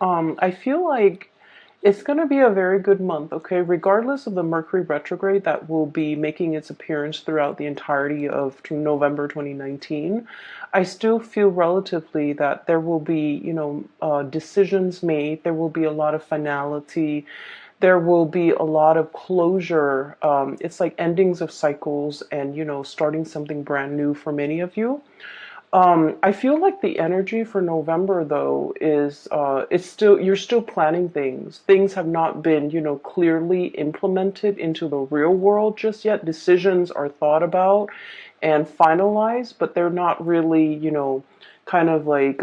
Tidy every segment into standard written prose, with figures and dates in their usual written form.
I feel like it's going to be a very good month, okay? Regardless of the Mercury retrograde that will be making its appearance throughout the entirety of November 2019, I still feel relatively that there will be, decisions made. There will be a lot of finality. There will be a lot of closure. It's like endings of cycles and, starting something brand new for many of you. I feel like the energy for November though is it's still you're still planning things. Things have not been, clearly implemented into the real world just yet. Decisions are thought about and finalized, but they're not really, kind of like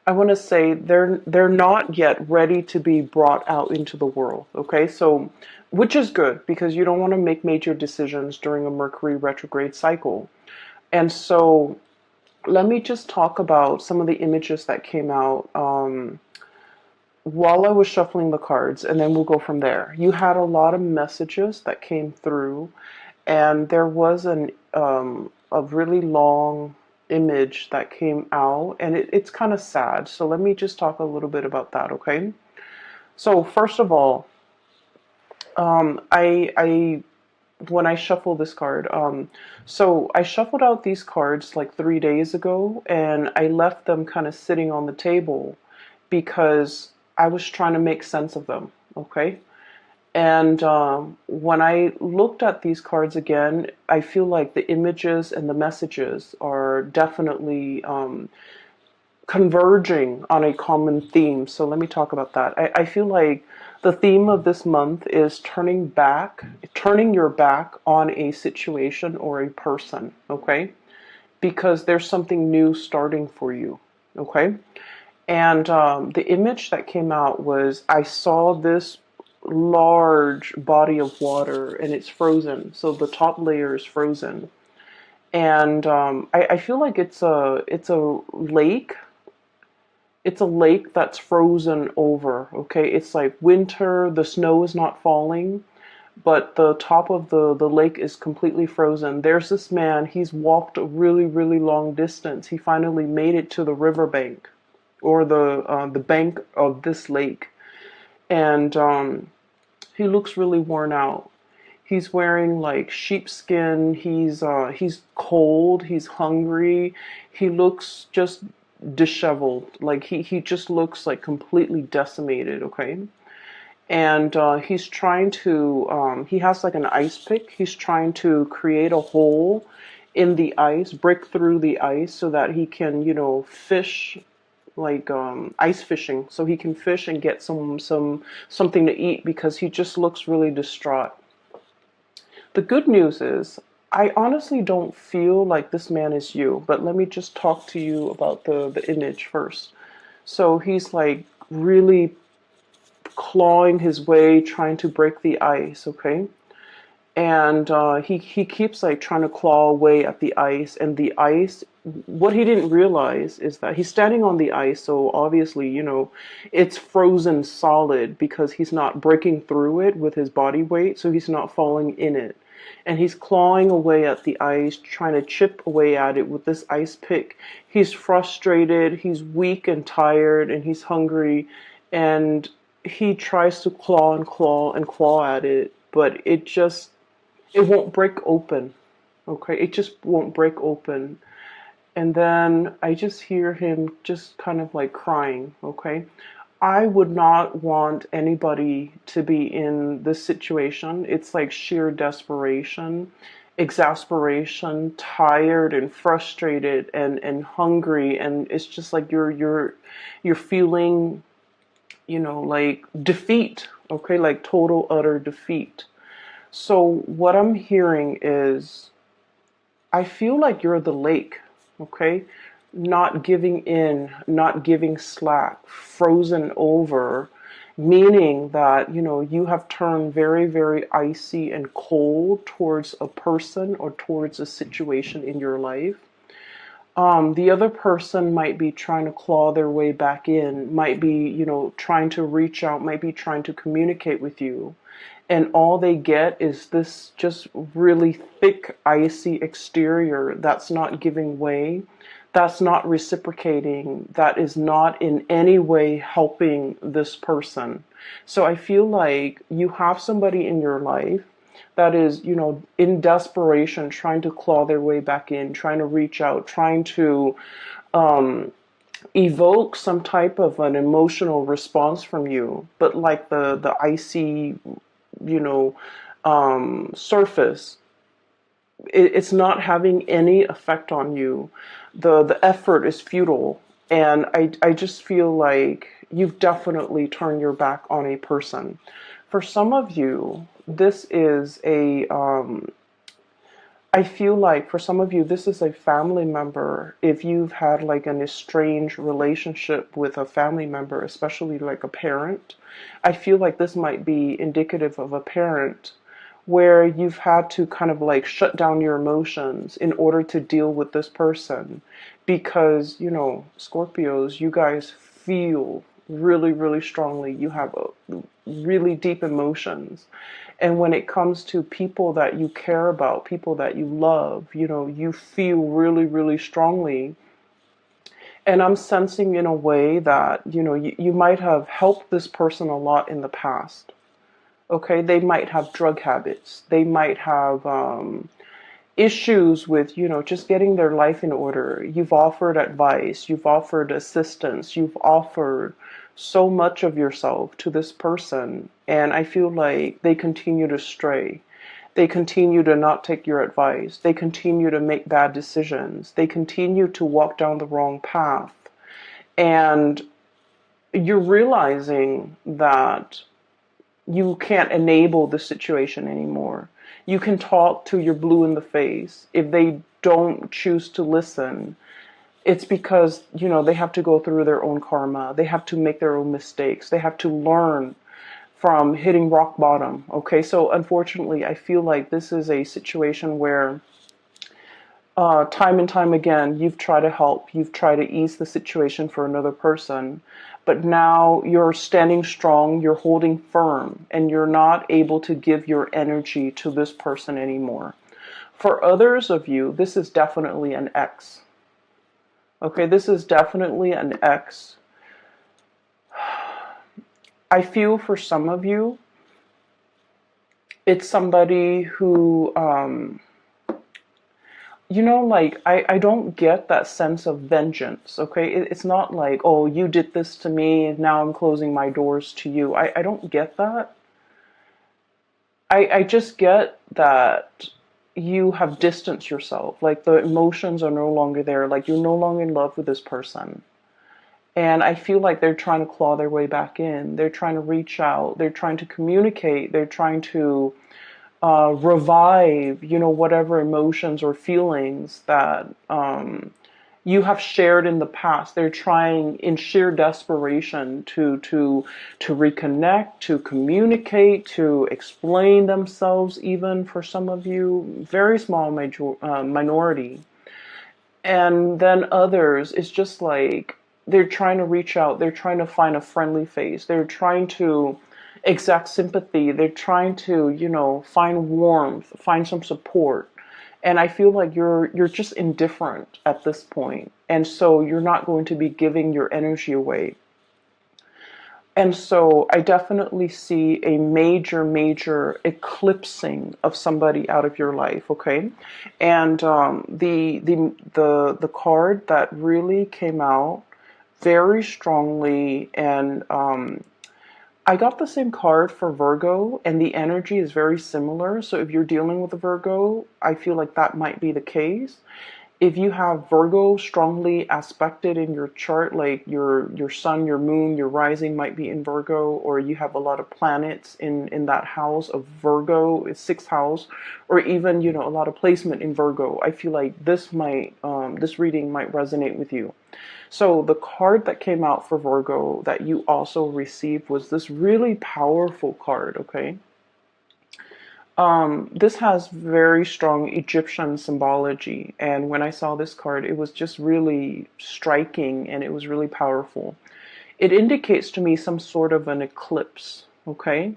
I want to say they're not yet ready to be brought out into the world. Okay, so which is good because you don't want to make major decisions during a Mercury retrograde cycle. And so let me just talk about some of the images that came out while I was shuffling the cards, and then we'll go from there. You had a lot of messages that came through, and there was a really long image that came out, and it's kind of sad. So let me just talk a little bit about that, okay? So first of all, I when I shuffle this card. So I shuffled out these cards like 3 days ago, and I left them kind of sitting on the table because I was trying to make sense of them. Okay. And when I looked at these cards again, I feel like the images and the messages are definitely converging on a common theme. So let me talk about that. I feel like the theme of this month is turning your back on a situation or a person, okay? Because there's something new starting for you, okay? And the image that came out was I saw this large body of water and it's frozen. So the top layer is frozen. And I feel like it's a lake. It's a lake that's frozen over, okay? It's like winter, the snow is not falling, but the top of the lake is completely frozen. There's this man, he's walked a really, really long distance. He finally made it to the riverbank or the bank of this lake. And he looks really worn out. He's wearing like sheepskin. He's cold. He's hungry. He looks just disheveled. Like he just looks like completely decimated. Okay, and he's trying to. He has like an ice pick. He's trying to create a hole in the ice, break through the ice, so that he can, fish like ice fishing, so he can fish and get something to eat because he just looks really distraught. The good news is, I honestly don't feel like this man is you, but let me just talk to you about the image first. So he's like really clawing his way, trying to break the ice, okay? And he keeps like trying to claw away at the ice, and the ice, what he didn't realize is that he's standing on the ice, so obviously, it's frozen solid because he's not breaking through it with his body weight, so he's not falling in it. And he's clawing away at the ice, trying to chip away at it with this ice pick. He's frustrated, he's weak and tired, and he's hungry, and he tries to claw and claw and claw at it, but it won't break open. Okay, it just won't break open. And then I just hear him just kind of like crying. Okay, I would not want anybody to be in this situation. It's like sheer desperation, exasperation, tired and frustrated and hungry, and it's just like you're feeling, like defeat. Okay, like total utter defeat. So what I'm hearing is I feel like you're the lake, okay? Not giving in, not giving slack, frozen over, meaning that, you have turned very, very icy and cold towards a person or towards a situation in your life. The other person might be trying to claw their way back in, might be, trying to reach out, might be trying to communicate with you. And all they get is this just really thick, icy exterior that's not giving way, that's not reciprocating, that is not in any way helping this person. So I feel like you have somebody in your life that is, in desperation, trying to claw their way back in, trying to reach out, trying to evoke some type of an emotional response from you. But like the icy, you know, surface, it's not having any effect on you. The effort is futile, and I just feel like you've definitely turned your back on a person. For some of you, this is a I feel like for some of you, this is a family member. If you've had like an estranged relationship with a family member, especially like a parent, I feel like this might be indicative of a parent where you've had to kind of like shut down your emotions in order to deal with this person. Because, Scorpios, you guys feel really, really strongly. You have really deep emotions. And when it comes to people that you care about, people that you love, you feel really, really strongly. And I'm sensing in a way that, you might have helped this person a lot in the past. Okay, they might have drug habits. They might have issues with, just getting their life in order. You've offered advice, you've offered assistance, you've offered so much of yourself to this person, and I feel like they continue to stray. They continue to not take your advice. They continue to make bad decisions. They continue to walk down the wrong path. And you're realizing that you can't enable the situation anymore. You can talk to your blue in the face. If they don't choose to listen, it's because, they have to go through their own karma. They have to make their own mistakes. They have to learn from hitting rock bottom. Okay, so unfortunately, I feel like this is a situation where time and time again, you've tried to help, you've tried to ease the situation for another person, but now you're standing strong, you're holding firm, and you're not able to give your energy to this person anymore. For others of you, this is definitely an ex. Okay, this is definitely an ex. I feel for some of you, it's somebody who, like, I don't get that sense of vengeance, okay? It's not like, oh, you did this to me, and now I'm closing my doors to you. I don't get that. I just get that you have distanced yourself. Like, the emotions are no longer there. Like, you're no longer in love with this person. And I feel like they're trying to claw their way back in. They're trying to reach out. They're trying to communicate. They're trying to revive, whatever emotions or feelings that you have shared in the past. They're trying in sheer desperation to reconnect, to communicate, to explain themselves. Even for some of you, very small minority, and then others, it's just like they're trying to reach out. They're trying to find a friendly face. They're trying to exact sympathy. They're trying to, find warmth, find some support. And I feel like you're just indifferent at this point. And so you're not going to be giving your energy away. And so I definitely see a major, major eclipsing of somebody out of your life, okay? And the card that really came out very strongly, and I got the same card for Virgo, and the energy is very similar. So if you're dealing with a Virgo, I feel like that might be the case. If you have Virgo strongly aspected in your chart, like your sun, your moon, your rising might be in Virgo, or you have a lot of planets in that house of Virgo, it's sixth house, or even, a lot of placement in Virgo, I feel like this reading might resonate with you. So the card that came out for Virgo that you also received was this really powerful card, okay? This has very strong Egyptian symbology, and when I saw this card, it was just really striking and it was really powerful. It indicates to me some sort of an eclipse, okay?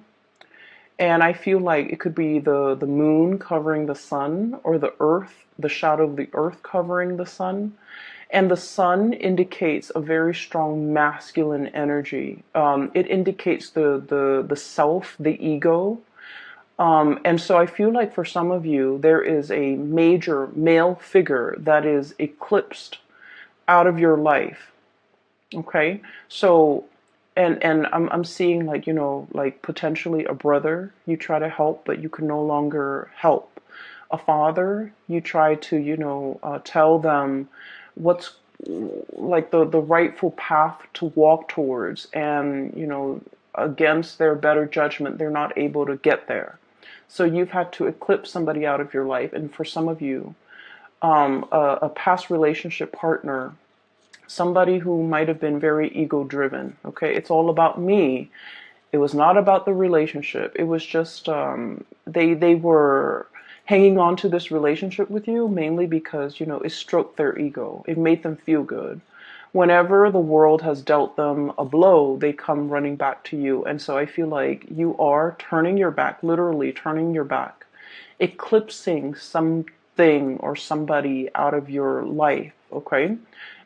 And I feel like it could be the moon covering the sun, or the earth, the shadow of the earth covering the sun. And the sun indicates a very strong masculine energy. It indicates the self, the ego. And so I feel like for some of you, there is a major male figure that is eclipsed out of your life. Okay. So, and I'm seeing, like, like potentially a brother you try to help, but you can no longer help. A father, you try to, tell them what's like the rightful path to walk towards, and, against their better judgment, they're not able to get there. So you've had to eclipse somebody out of your life. And for some of you, a past relationship partner, somebody who might have been very ego driven. Okay, it's all about me. It was not about the relationship. It was just they were hanging on to this relationship with you mainly because, it stroked their ego. It made them feel good. Whenever the world has dealt them a blow, they come running back to you. And so I feel like you are turning your back, literally turning your back, eclipsing something or somebody out of your life, okay?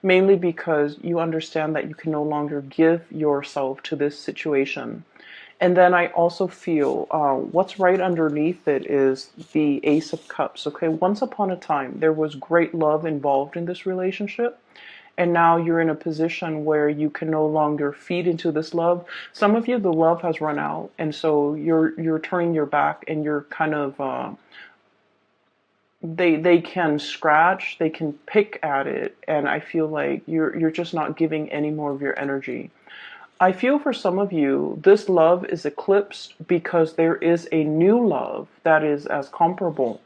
Mainly because you understand that you can no longer give yourself to this situation. And then I also feel what's right underneath it is the Ace of Cups, okay? Once upon a time, there was great love involved in this relationship. And now you're in a position where you can no longer feed into this love. Some of you, the love has run out, and so you're turning your back, and you're kind of they can scratch, they can pick at it, and I feel like you're just not giving any more of your energy. I feel for some of you, this love is eclipsed because there is a new love that is as comparable.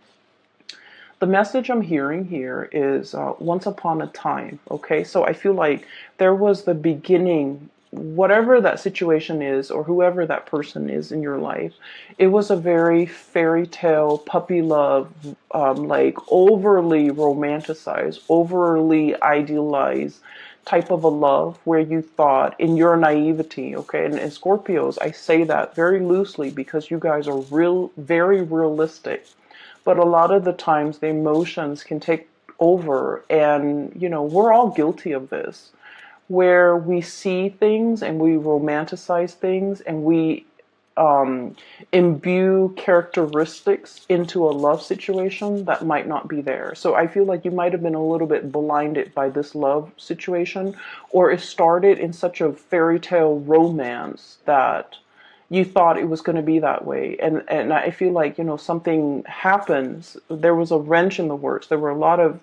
The message I'm hearing here is once upon a time, okay? So I feel like there was the beginning, whatever that situation is, or whoever that person is in your life, it was a very fairy tale, puppy love, like overly romanticized, overly idealized type of a love where you thought in your naivety, okay? And Scorpios, I say that very loosely because you guys are very realistic. But a lot of the times the emotions can take over, and, we're all guilty of this, where we see things and we romanticize things, and we imbue characteristics into a love situation that might not be there. So I feel like you might have been a little bit blinded by this love situation, or it started in such a fairy tale romance that you thought it was going to be that way. And I feel like, something happens. There was a wrench in the works. There were a lot of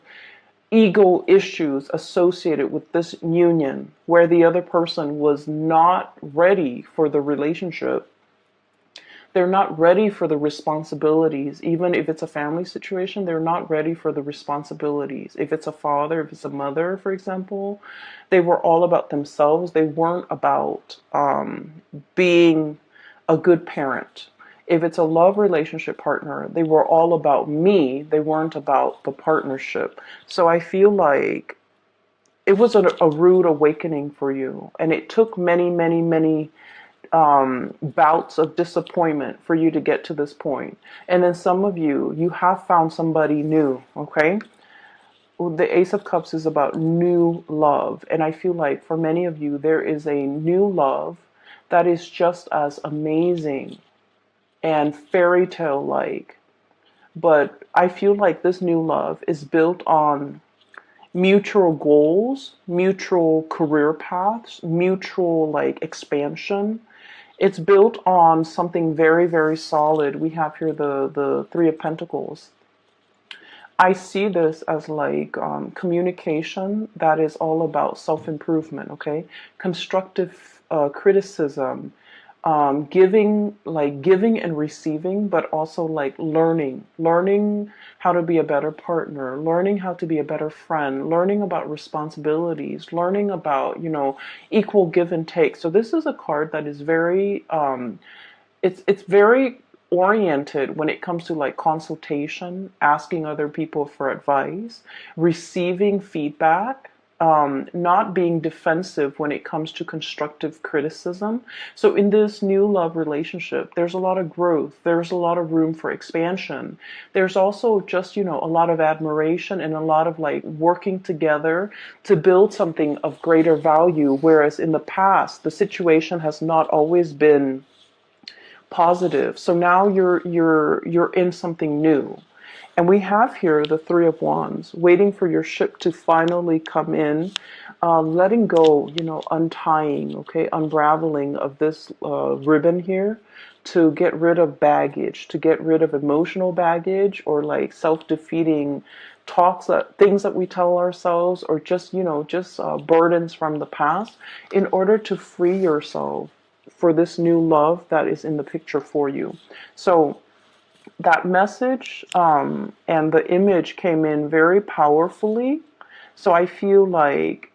ego issues associated with this union where the other person was not ready for the relationship. They're not ready for the responsibilities. Even if it's a family situation, they're not ready for the responsibilities. If it's a father, if it's a mother, for example, they were all about themselves. They weren't about being a good parent. If it's a love relationship partner, they were all about me. They weren't about the partnership. So I feel like it was a rude awakening for you. And it took many, many, many bouts of disappointment for you to get to this point. And then some of you, you have found somebody new, okay? The Ace of Cups is about new love. And I feel like for many of you, there is a new love that is just as amazing and fairy tale like. But I feel like this new love is built on mutual goals, mutual career paths, mutual like expansion. It's built on something very, very solid. We have here the Three of Pentacles. I see this as like communication that is all about self-improvement, okay? Constructive criticism, giving and receiving, but also like learning how to be a better partner, learning how to be a better friend, learning about responsibilities, learning about, equal give and take. So this is a card that is very, it's very oriented when it comes to like consultation, asking other people for advice, receiving feedback, not being defensive when it comes to constructive criticism. So in this new love relationship, there's a lot of growth. There's a lot of room for expansion. There's also just, a lot of admiration and a lot of like working together to build something of greater value. Whereas in the past, the situation has not always been positive. So now you're in something new. And we have here the Three of Wands, waiting for your ship to finally come in, letting go, untying, okay, unraveling of this ribbon here to get rid of baggage, to get rid of emotional baggage or like self-defeating things that we tell ourselves, or just, burdens from the past, in order to free yourself for this new love that is in the picture for you. So that message and the image came in very powerfully. So I feel like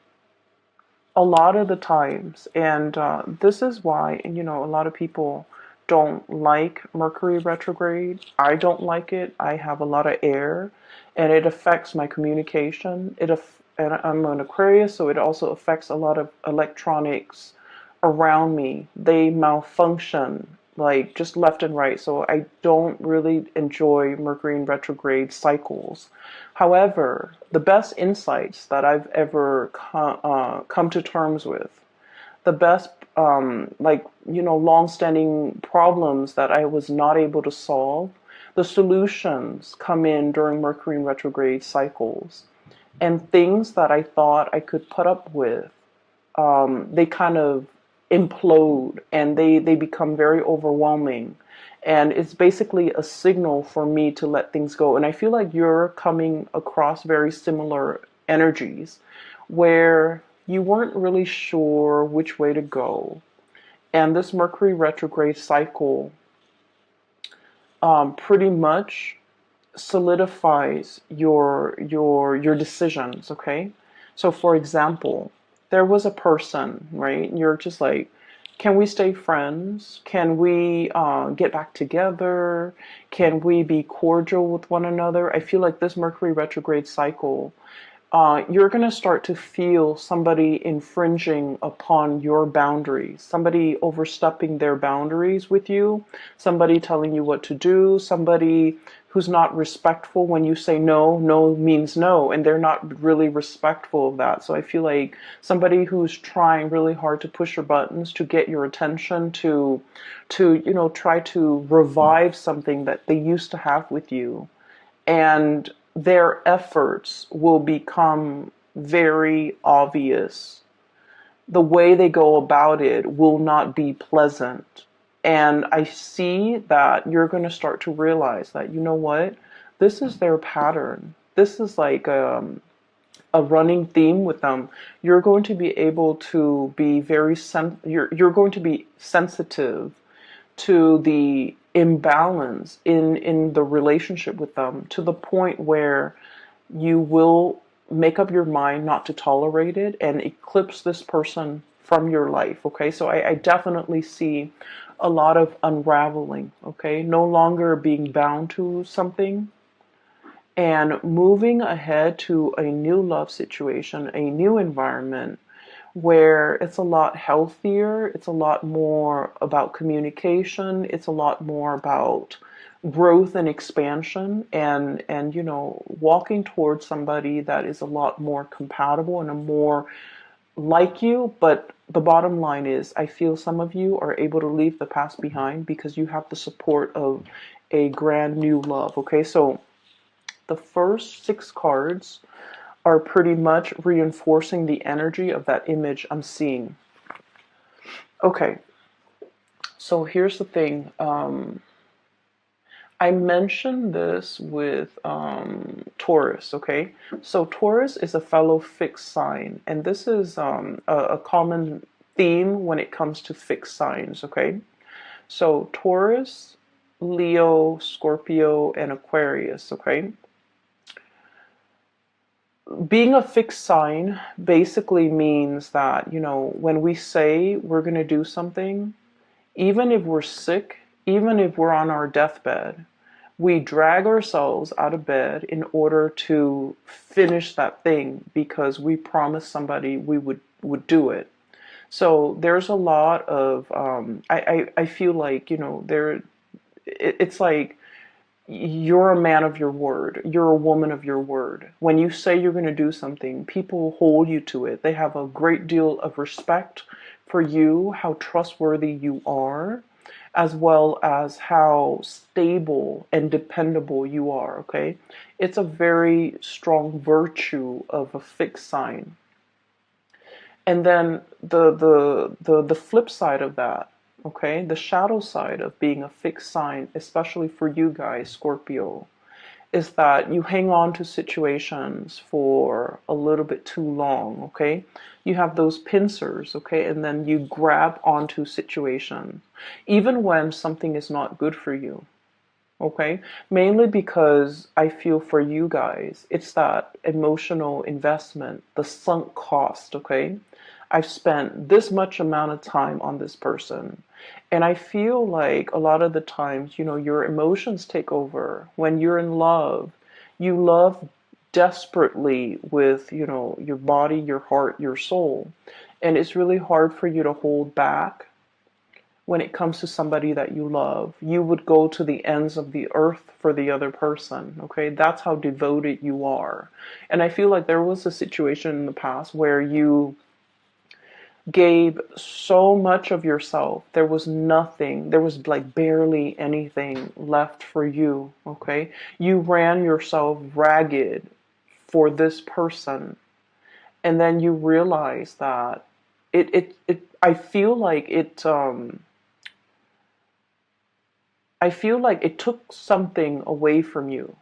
a lot of the times, and this is why, a lot of people don't like Mercury retrograde. I don't like it. I have a lot of air, and it affects my communication. And I'm an Aquarius, so it also affects a lot of electronics around me. They malfunction like just left and right. So I don't really enjoy Mercury in retrograde cycles. However, the best insights that I've ever come to terms with, the best, long-standing problems that I was not able to solve, the solutions come in during Mercury in retrograde cycles. And things that I thought I could put up with, they kind of implode and they become very overwhelming. And it's basically a signal for me to let things go. And I feel like you're coming across very similar energies where you weren't really sure which way to go. And this Mercury retrograde cycle pretty much solidifies your decisions, okay? So for example, there was a person, right? You're just like, can we stay friends? Can we get back together? Can we be cordial with one another? I feel like this Mercury retrograde cycle, you're going to start to feel somebody infringing upon your boundaries, somebody overstepping their boundaries with you, somebody telling you what to do, somebody who's not respectful when you say no. No means no, and they're not really respectful of that. So I feel like somebody who's trying really hard to push your buttons, to get your attention, to try to revive something that they used to have with you. And their efforts will become very obvious. The way they go about it will not be pleasant. And I see that you're going to start to realize that, you know what, this is their pattern. This is like a running theme with them. You're going to be able to be you're going to be sensitive to the imbalance in the relationship with them, to the point where you will make up your mind not to tolerate it and eclipse this person from your life. Okay, so I definitely see a lot of unraveling. Okay, no longer being bound to something and moving ahead to a new love situation, a new environment where it's a lot healthier, it's a lot more about communication, it's a lot more about growth and expansion, and walking towards somebody that is a lot more compatible and a more like you. But the bottom line is, I feel some of you are able to leave the past behind because you have the support of a grand new love. Okay, so the first 6 cards are pretty much reinforcing the energy of that image I'm seeing. Okay, so here's the thing. I mentioned this with Taurus, okay? So Taurus is a fellow fixed sign, and this is a common theme when it comes to fixed signs, okay? So Taurus, Leo, Scorpio, and Aquarius, okay? Being a fixed sign basically means that, when we say we're going to do something, even if we're sick, even if we're on our deathbed, We drag ourselves out of bed in order to finish that thing because we promised somebody we would do it. So there's a lot of I feel like, it's like you're a man of your word. You're a woman of your word. When you say you're going to do something, people hold you to it. They have a great deal of respect for you, how trustworthy you are, as well as how stable and dependable you are, okay? It's a very strong virtue of a fixed sign. And then the flip side of that, okay, the shadow side of being a fixed sign, especially for you guys, Scorpio, is that you hang on to situations for a little bit too long, okay? You have those pincers, okay, and then you grab onto situations, even when something is not good for you, okay? Mainly because I feel for you guys, it's that emotional investment, the sunk cost, okay? I've spent this much amount of time on this person. And I feel like a lot of the times, your emotions take over. When you're in love, you love desperately with, your body, your heart, your soul. And it's really hard for you to hold back when it comes to somebody that you love. You would go to the ends of the earth for the other person, okay? That's how devoted you are. And I feel like there was a situation in the past where you gave so much of yourself. There was nothing, there was like barely anything left for you, okay? You ran yourself ragged for this person. And then you realize that I feel like I feel like it took something away from you.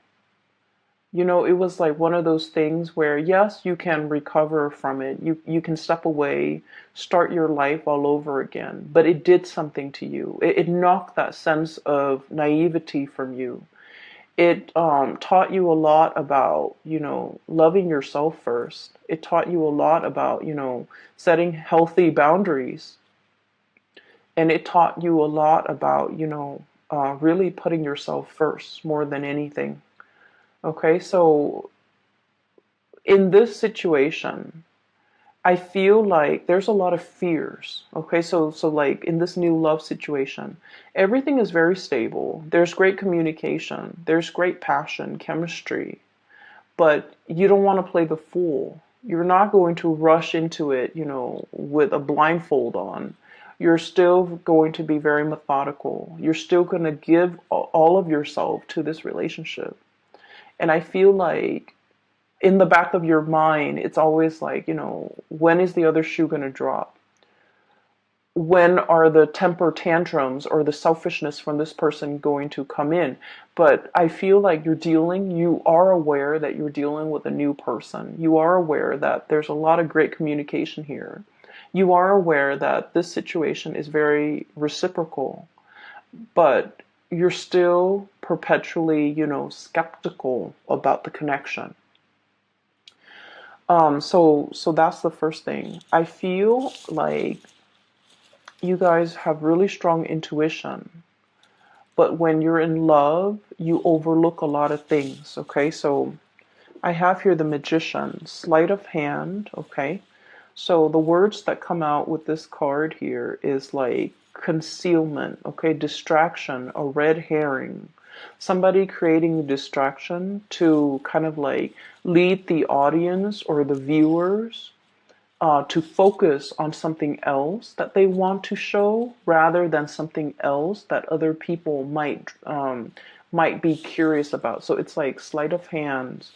It was like one of those things where, yes, you can recover from it. You can step away, start your life all over again. But it did something to you. It knocked that sense of naivety from you. It taught you a lot about, loving yourself first. It taught you a lot about, setting healthy boundaries. And it taught you a lot about, really putting yourself first more than anything. Okay, so in this situation, I feel like there's a lot of fears. Okay, so like in this new love situation, everything is very stable. There's great communication, there's great passion, chemistry, but you don't want to play the fool. You're not going to rush into it, with a blindfold on. You're still going to be very methodical. You're still going to give all of yourself to this relationship. And I feel like in the back of your mind, it's always like, when is the other shoe going to drop? When are the temper tantrums or the selfishness from this person going to come in? But I feel like you are aware that you're dealing with a new person. You are aware that there's a lot of great communication here. You are aware that this situation is very reciprocal, but you're still perpetually, skeptical about the connection. So that's the first thing. I feel like you guys have really strong intuition, but when you're in love, you overlook a lot of things, okay? So I have here the Magician, sleight of hand, okay? So the words that come out with this card here is like concealment, okay? Distraction, a red herring. Somebody creating a distraction to kind of like lead the audience or the viewers to focus on something else that they want to show rather than something else that other people might be curious about. So it's like sleight of hand,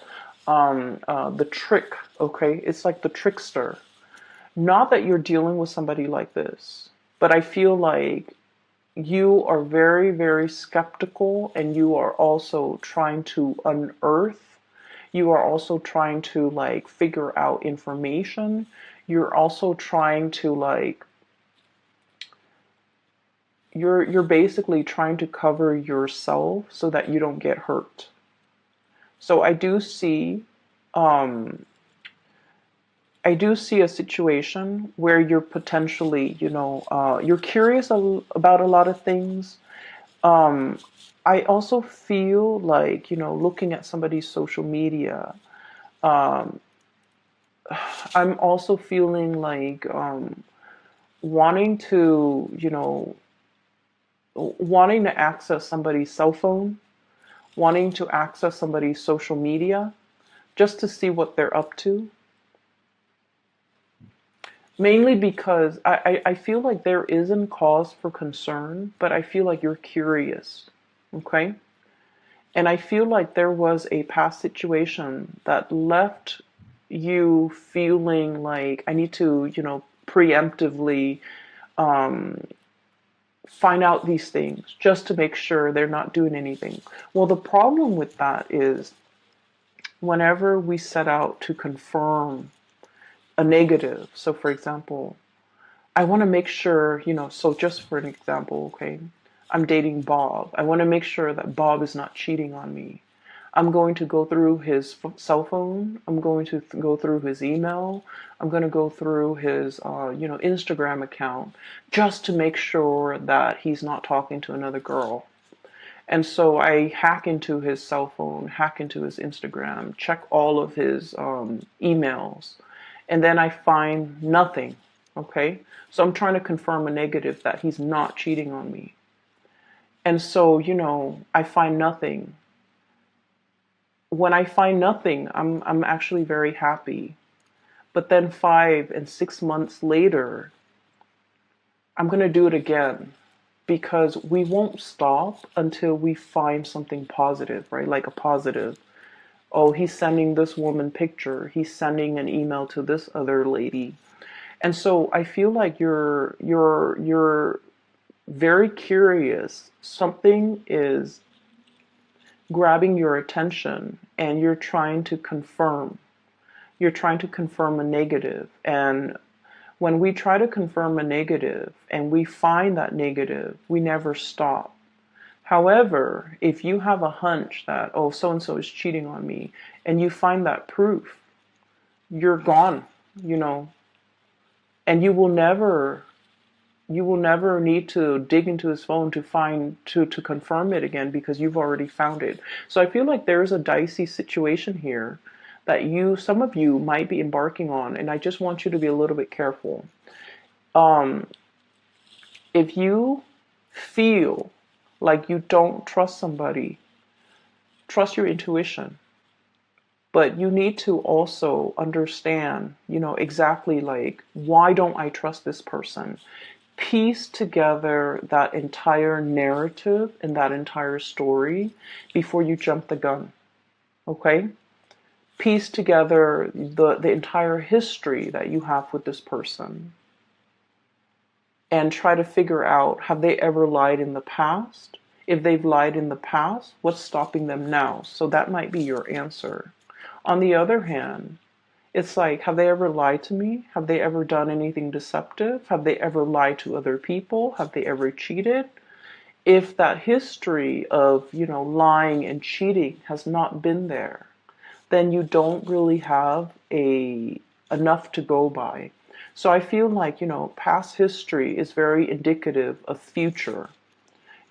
the trick. Okay, it's like the trickster. Not that you're dealing with somebody like this, but I feel like you are very, very skeptical, and you are also trying to unearth. You are also trying to like figure out information. You're also trying to like you're basically trying to cover yourself so that you don't get hurt. So um I do see a situation where you're potentially, you're curious about a lot of things. Um, I also feel like, looking at somebody's social media, I'm also feeling like wanting to, wanting to access somebody's cell phone, wanting to access somebody's social media just to see what they're up to. Mainly because I feel like there isn't cause for concern, but I feel like you're curious. Okay? And I feel like there was a past situation that left you feeling like I need to, preemptively find out these things just to make sure they're not doing anything. Well, the problem with that is whenever we set out to confirm a negative, so for example, I want to make sure, so just for an example, okay, I'm dating Bob. I want to make sure that Bob is not cheating on me. I'm going to go through his cell phone. I'm going to go through his email. I'm going to go through his, Instagram account just to make sure that he's not talking to another girl. And so I hack into his cell phone, hack into his Instagram, check all of his emails, and then I find nothing. Okay? So I'm trying to confirm a negative that he's not cheating on me. And so, I find nothing. When I find nothing, I'm actually very happy. But then 5 and 6 months later, I'm going to do it again because we won't stop until we find something positive, right? Like a positive. Oh, he's sending this woman picture. He's sending an email to this other lady. And so I feel like you're very curious. Something is grabbing your attention and you're trying to confirm. You're trying to confirm a negative. And when we try to confirm a negative and we find that negative, we never stop. However, if you have a hunch that, oh, so-and-so is cheating on me, and you find that proof, you're gone, and you will never need to dig into his phone to find to confirm it again because you've already found it. So I feel like there's a dicey situation here that some of you might be embarking on, and I just want you to be a little bit careful. If you feel like you don't trust somebody, trust your intuition. But you need to also understand, exactly like, why don't I trust this person? Piece together that entire narrative and that entire story before you jump the gun. Okay? Piece together the entire history that you have with this person and try to figure out, have they ever lied in the past? If they've lied in the past, what's stopping them now? So that might be your answer. On the other hand, it's like, have they ever lied to me? Have they ever done anything deceptive? Have they ever lied to other people? Have they ever cheated? If that history of, lying and cheating has not been there, then you don't really have enough to go by. So I feel like, past history is very indicative of future.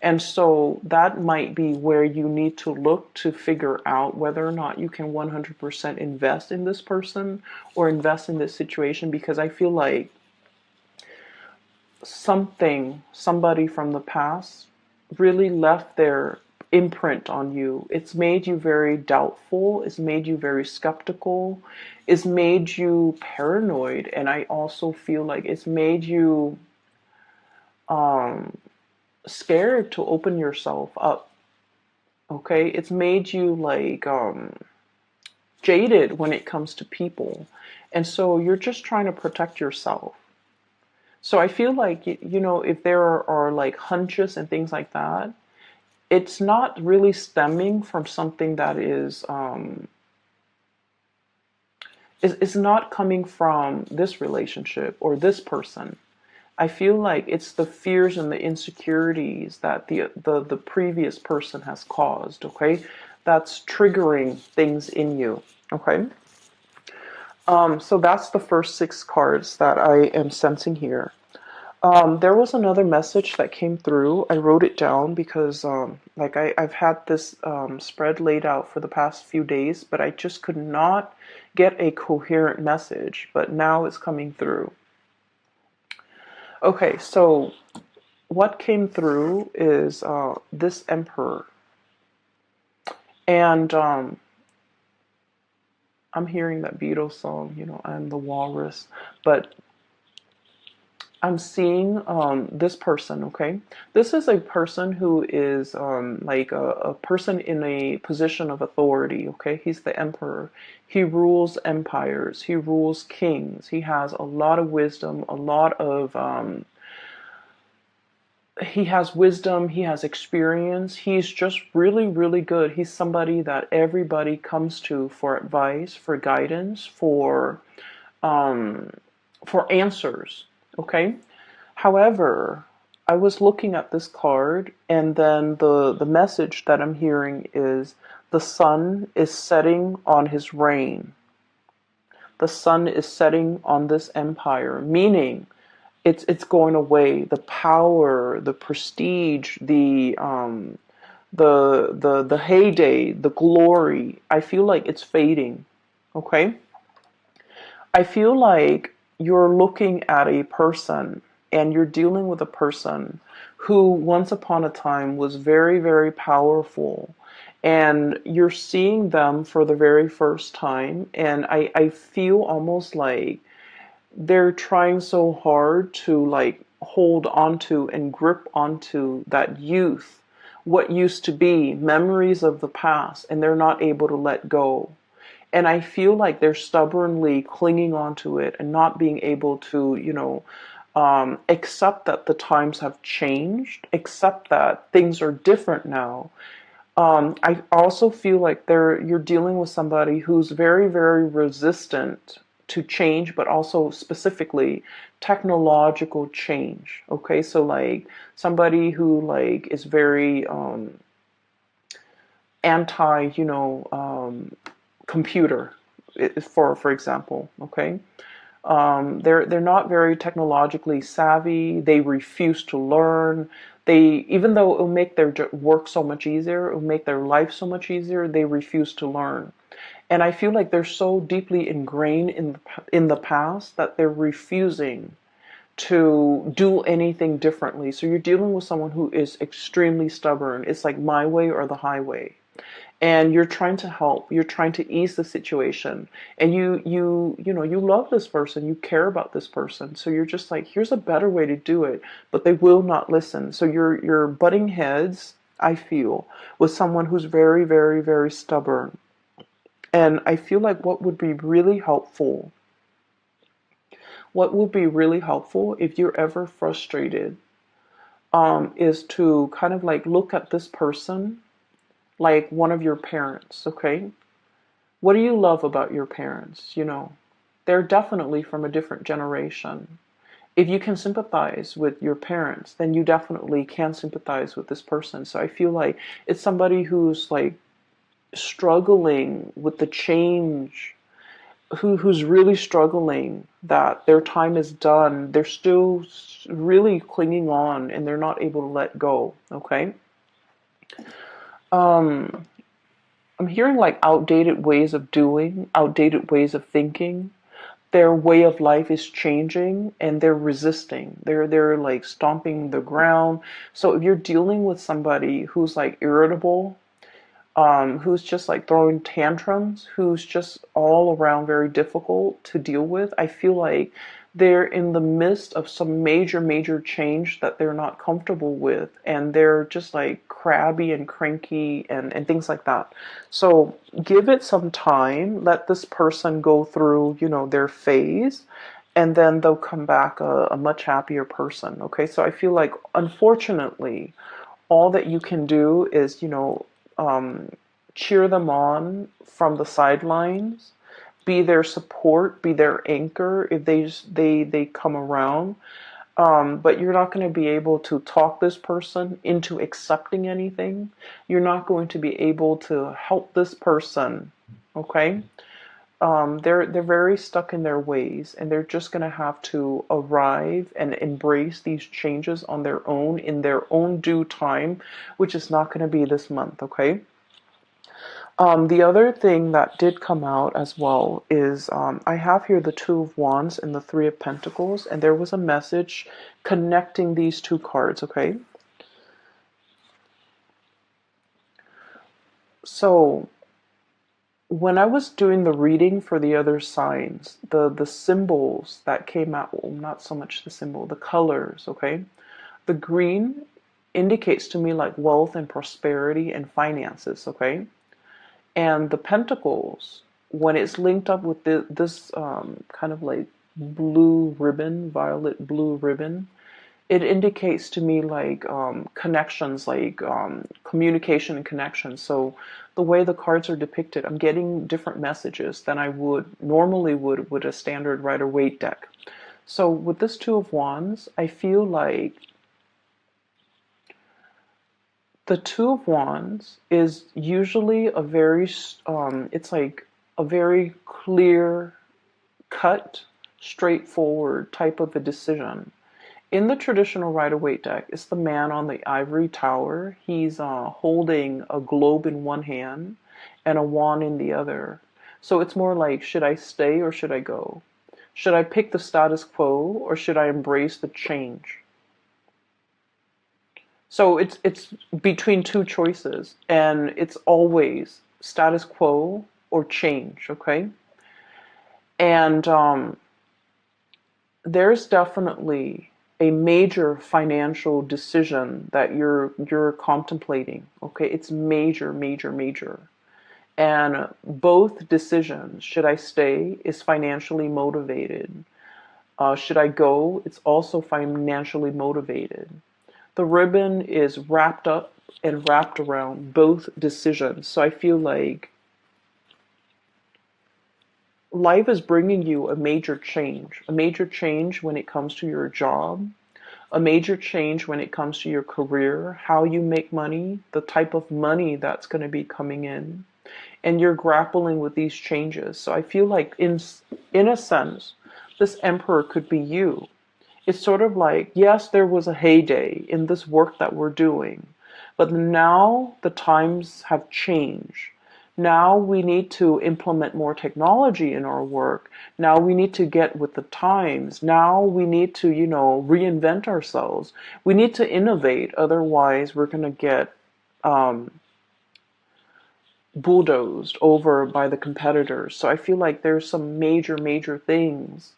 And so that might be where you need to look to figure out whether or not you can 100% invest in this person or invest in this situation, because I feel like somebody from the past really left their imprint on you. It's made you very doubtful. It's made you very skeptical. It's made you paranoid. And I also feel like it's made you scared to open yourself up. Okay? It's made you like jaded when it comes to people. And so you're just trying to protect yourself. So I feel like, if there are like hunches and things like that, it's not really stemming from something that is not coming from this relationship or this person. I feel like it's the fears and the insecurities that the previous person has caused, okay? That's triggering things in you, okay? So that's the first 6 cards that I am sensing here. There was another message that came through. I wrote it down because, like, I've had this spread laid out for the past few days, but I just could not get a coherent message. But now it's coming through. Okay, so what came through is this emperor. And I'm hearing that Beatles song, you know, I'm the walrus. But I'm seeing this person, okay? This is a person who is like a person in a position of authority, okay? He's the emperor. He rules empires. He rules kings. He has a lot of wisdom, a lot of he has wisdom, he has experience. He's just really, really good. He's somebody that everybody comes to for advice, for guidance, um, for answers. Okay. However, I was looking at this card, and then the message that I'm hearing is the sun is setting on his reign. The sun is setting on this empire, meaning it's going away. The power, the prestige, the heyday, the glory. I feel like it's fading. Okay? I feel like you're looking at a person and you're dealing with a person who once upon a time was very, very powerful. And you're seeing them for the very first time. And I feel almost like they're trying so hard to like hold onto and grip onto that youth, what used to be, memories of the past, and they're not able to let go. And I feel like they're stubbornly clinging onto it and not being able to, accept that the times have changed, accept that things are different now. I also feel like you're dealing with somebody who's very, very resistant to change, but also specifically technological change. Okay, so like somebody who like is very anti, computer, for example. Okay, they're not very technologically savvy. They refuse to learn. They, even though it will make their work so much easier, it will make their life so much easier, they refuse to learn. And I feel like they're so deeply ingrained in the past that they're refusing to do anything differently. So you're dealing with someone who is extremely stubborn. It's like my way or the highway. And you're trying to help, you're trying to ease the situation, and you love this person, you care about this person, so you're just like, here's a better way to do it, but they will not listen. So you're butting heads, I feel, with someone who's very, very, very stubborn. And I feel like what would be really helpful if you're ever frustrated, is to kind of like look at this person like one of your parents, okay? What do you love about your parents? You know, they're definitely from a different generation. If you can sympathize with your parents, then you definitely can sympathize with this person. So I feel like it's somebody who's like struggling with the change, who's really struggling that their time is done. They're still really clinging on and they're not able to let go, okay? Um, I'm hearing like outdated ways of doing, outdated ways of thinking. Their way of life is changing and they're resisting. They're like stomping the ground. So if you're dealing with somebody who's like irritable, who's just like throwing tantrums, who's just all around very difficult to deal with, I feel like they're in the midst of some major, major change that they're not comfortable with, and they're just like crabby and cranky and things like that. So give it some time, let this person go through, their phase, and then they'll come back a much happier person. Okay, so I feel like, unfortunately, all that you can do is, cheer them on from the sidelines, be their support, be their anchor if they come around. But you're not going to be able to talk this person into accepting anything. You're not going to be able to help this person, okay? they're very stuck in their ways, and they're just going to have to arrive and embrace these changes on their own in their own due time, which is not going to be this month, okay? The other thing that did come out as well is I have here the Two of Wands and the Three of Pentacles, and there was a message connecting these two cards, okay? So when I was doing the reading for the other signs, the symbols that came out, well, not so much the symbol, the colors, okay? The green indicates to me like wealth and prosperity and finances, okay? And the pentacles, when it's linked up with this kind of like blue ribbon, violet blue ribbon, it indicates to me like connections, like communication and connection. So the way the cards are depicted, I'm getting different messages than I would normally would with a standard Rider-Waite deck. So with this Two of Wands, I feel like the Two of Wands is usually a very, it's like a very clear cut, straightforward type of a decision. In the traditional Rider-Waite deck, it's the man on the ivory tower. He's holding a globe in one hand and a wand in the other. So it's more like, should I stay or should I go? Should I pick the status quo or should I embrace the change? So it's between two choices, and it's always status quo or change, okay? And there's definitely a major financial decision that you're contemplating, okay? It's major, major, major. And both decisions, should I stay, is financially motivated. Should I go, it's also financially motivated. The ribbon is wrapped up and wrapped around both decisions. So I feel like life is bringing you a major change when it comes to your job, a major change when it comes to your career, how you make money, the type of money that's going to be coming in. And you're grappling with these changes. So I feel like in a sense, this emperor could be you. It's sort of like, yes, there was a heyday in this work that we're doing, but now the times have changed. Now we need to implement more technology in our work. Now we need to get with the times. Now we need to, reinvent ourselves. We need to innovate. Otherwise, we're going to get bulldozed over by the competitors. So I feel like there's some major, major things,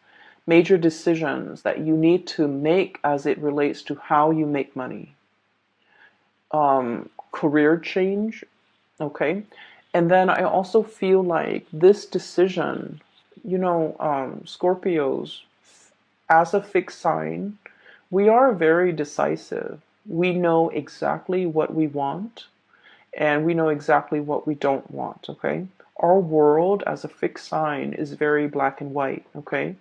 major decisions that you need to make as it relates to how you make money. Career change, okay? And then I also feel like this decision, Scorpios, as a fixed sign, we are very decisive. We know exactly what we want, and we know exactly what we don't want, okay? Our world as a fixed sign is very black and white, okay?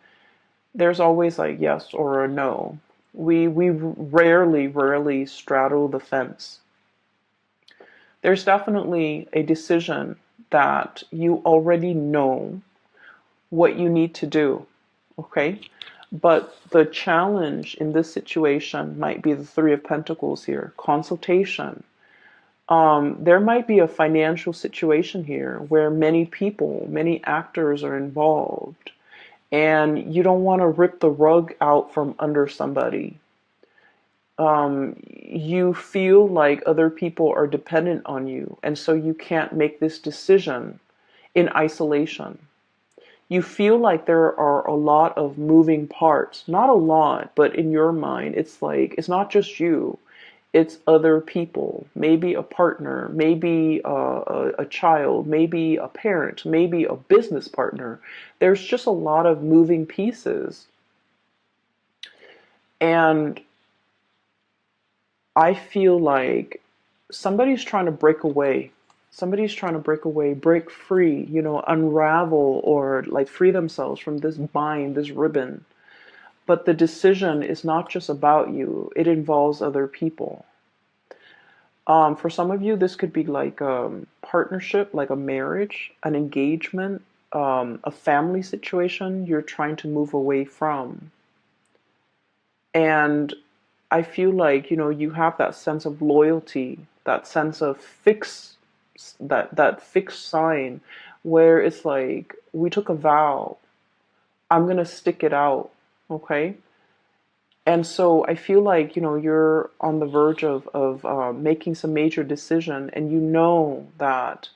There's always like yes or a no. We rarely straddle the fence. There's definitely a decision that you already know what you need to do, okay? But the challenge in this situation might be the Three of Pentacles here, consultation. There might be a financial situation here where many people, many actors are involved, and you don't want to rip the rug out from under somebody. You feel like other people are dependent on you, and so you can't make this decision in isolation. You feel like there are a lot of moving parts. Not a lot, but in your mind, it's like, it's not just you. It's other people, maybe a partner, maybe a child, maybe a parent, maybe a business partner. There's just a lot of moving pieces. And I feel like somebody's trying to break away. Somebody's trying to break away, break free, unravel or like free themselves from this bind, this ribbon. But the decision is not just about you, it involves other people. For some of you, this could be like a partnership, like a marriage, an engagement. a family situation you're trying to move away from. And I feel like, you have that sense of loyalty, that sense of that fixed sign where it's like, we took a vow, I'm going to stick it out, okay? And so I feel like, you're on the verge of making some major decision, and you know that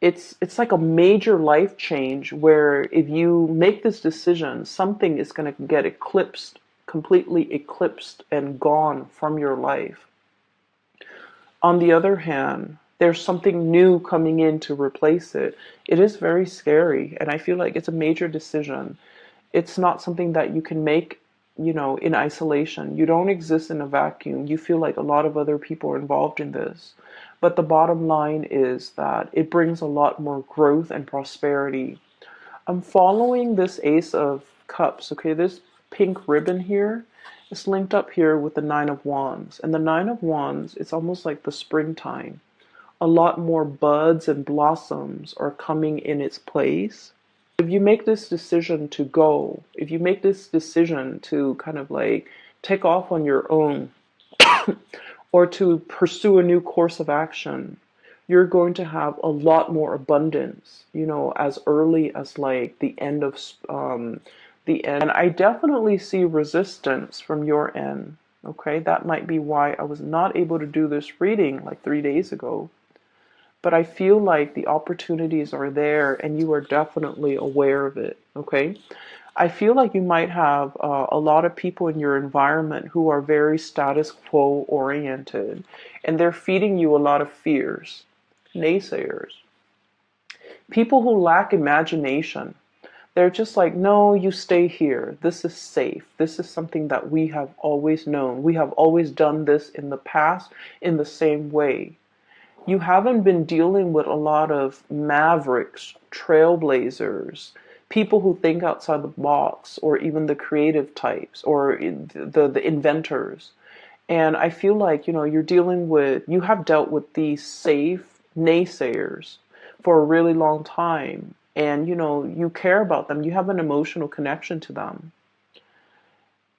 it's like a major life change where if you make this decision, something is going to get eclipsed, completely eclipsed and gone from your life. On the other hand, there's something new coming in to replace it. It is very scary, and I feel like it's a major decision. It's not something that you can make, in isolation. You don't exist in a vacuum. You feel like a lot of other people are involved in this. But the bottom line is that it brings a lot more growth and prosperity. I'm following this Ace of Cups, okay? This pink ribbon here is linked up here with the Nine of Wands. And the Nine of Wands, it's almost like the springtime. A lot more buds and blossoms are coming in its place. If you make this decision to go, if you make this decision to kind of like take off on your own or to pursue a new course of action, you're going to have a lot more abundance, as early as like the end of the end. And I definitely see resistance from your end. Okay, that might be why I was not able to do this reading like 3 days ago. But I feel like the opportunities are there and you are definitely aware of it. Okay. I feel like you might have a lot of people in your environment who are very status quo oriented, and they're feeding you a lot of fears. Naysayers. People who lack imagination. They're just like, no, you stay here. This is safe. This is something that we have always known. We have always done this in the past in the same way. You haven't been dealing with a lot of mavericks, trailblazers, people who think outside the box, or even the creative types, or the inventors. And I feel like, you have dealt with these safe naysayers for a really long time. And, you care about them. You have an emotional connection to them.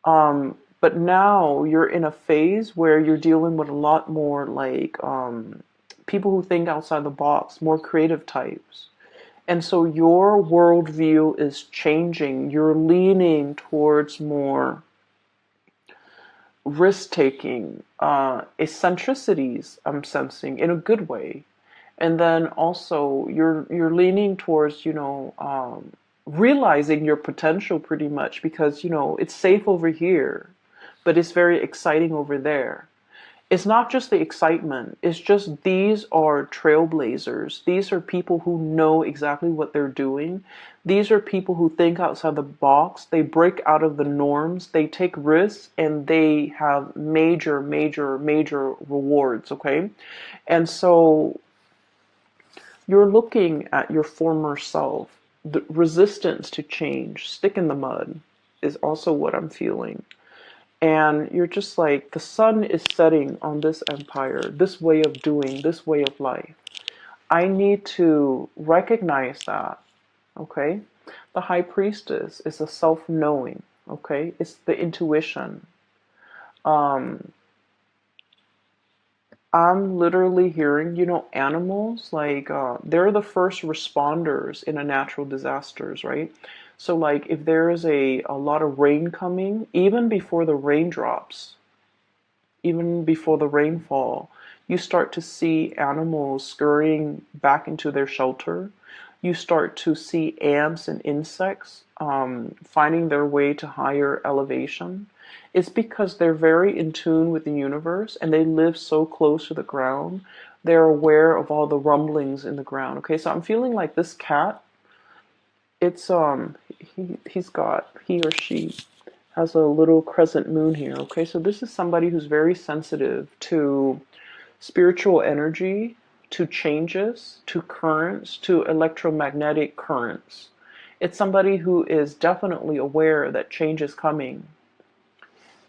But now you're in a phase where you're dealing with a lot more like people who think outside the box, more creative types. And so your worldview is changing. You're leaning towards more risk-taking, eccentricities, I'm sensing, in a good way. And then also you're leaning towards, realizing your potential pretty much because, it's safe over here, but it's very exciting over there. It's not just the excitement. It's just these are trailblazers. These are people who know exactly what they're doing. These are people who think outside the box. They break out of the norms. They take risks and they have major, major, major rewards, okay? And so you're looking at your former self. The resistance to change, stick in the mud, is also what I'm feeling. And you're just like, the sun is setting on this empire, this way of doing, this way of life. I need to recognize that, okay? The high priestess is a self-knowing, okay? It's the intuition. I'm literally hearing, animals, like, they're the first responders in a natural disasters, right? So, like, if there is a lot of rain coming, even before the raindrops, even before the rainfall, you start to see animals scurrying back into their shelter. You start to see ants and insects finding their way to higher elevation. It's because they're very in tune with the universe and they live so close to the ground. They're aware of all the rumblings in the ground. Okay, so I'm feeling like this cat, it's he or she has a little crescent moon here. Okay, so this is somebody who's very sensitive to spiritual energy, to changes, to currents, to electromagnetic currents. It's somebody who is definitely aware that change is coming.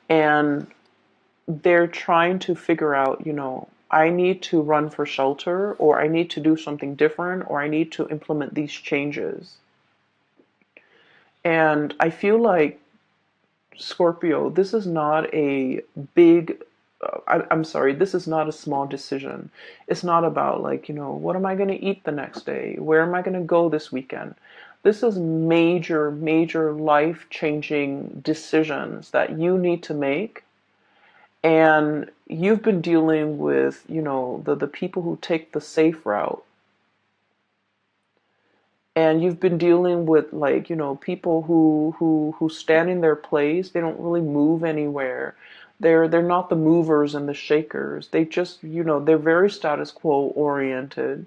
And they're trying to figure out, I need to run for shelter, or I need to do something different, or I need to implement these changes. And I feel like, Scorpio, this is not a big, I'm sorry, this is not a small decision. It's not about, like, what am I going to eat the next day? Where am I going to go this weekend? This is major, major life changing decisions that you need to make. And you've been dealing with, the people who take the safe route. And you've been dealing with, like, people who stand in their place. They don't really move anywhere. They're not the movers and the shakers. They just, they're very status quo oriented.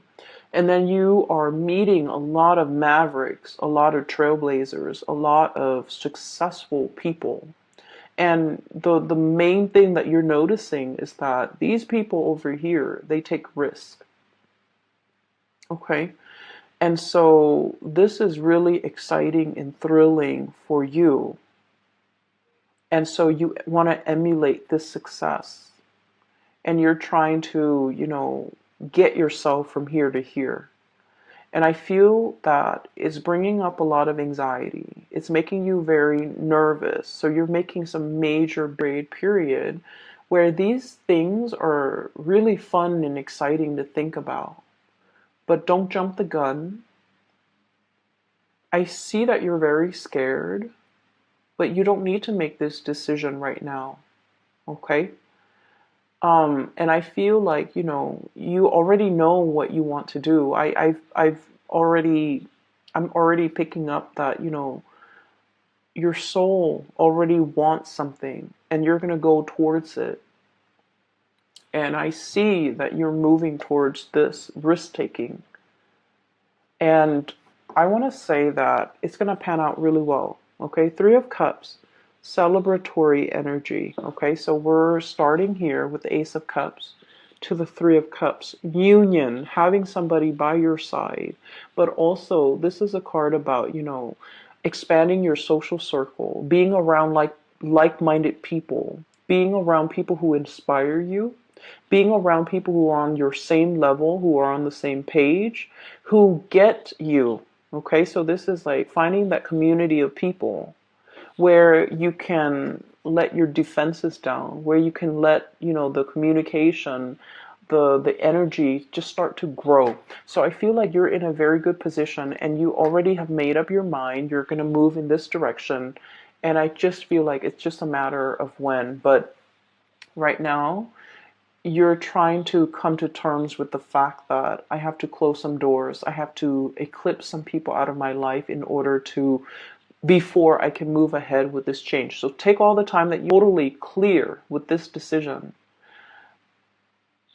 And then you are meeting a lot of mavericks, a lot of trailblazers, a lot of successful people. And the main thing that you're noticing is that these people over here, they take risk. Okay? And so this is really exciting and thrilling for you. And so you want to emulate this success. And you're trying to, get yourself from here to here. And I feel that it's bringing up a lot of anxiety. It's making you very nervous. So you're making some major grade period where these things are really fun and exciting to think about. But don't jump the gun. I see that you're very scared, but you don't need to make this decision right now. Okay? And I feel like, you already know what you want to do. I'm already picking up that, your soul already wants something and you're going to go towards it. And I see that you're moving towards this risk taking. And I want to say that it's going to pan out really well. Okay, Three of Cups, celebratory energy. Okay, so we're starting here with the Ace of Cups to the Three of Cups. Union, having somebody by your side. But also, this is a card about, expanding your social circle, being around like-minded people, being around people who inspire you, being around people who are on your same level, who are on the same page, who get you. Okay, so this is like finding that community of people where you can let your defenses down, where you can let, the communication, the energy just start to grow. So I feel like you're in a very good position and you already have made up your mind. You're going to move in this direction. And I just feel like it's just a matter of when. But right now, you're trying to come to terms with the fact that I have to close some doors. I have to eclipse some people out of my life in order to, before I can move ahead with this change. So take all the time that you're totally clear with this decision.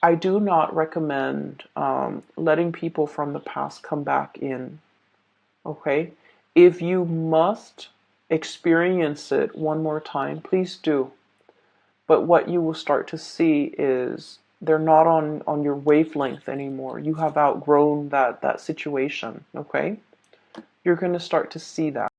I do not recommend letting people from the past come back in. Okay? If you must experience it one more time, please do. But what you will start to see is they're not on your wavelength anymore. You have outgrown that situation, okay? You're going to start to see that.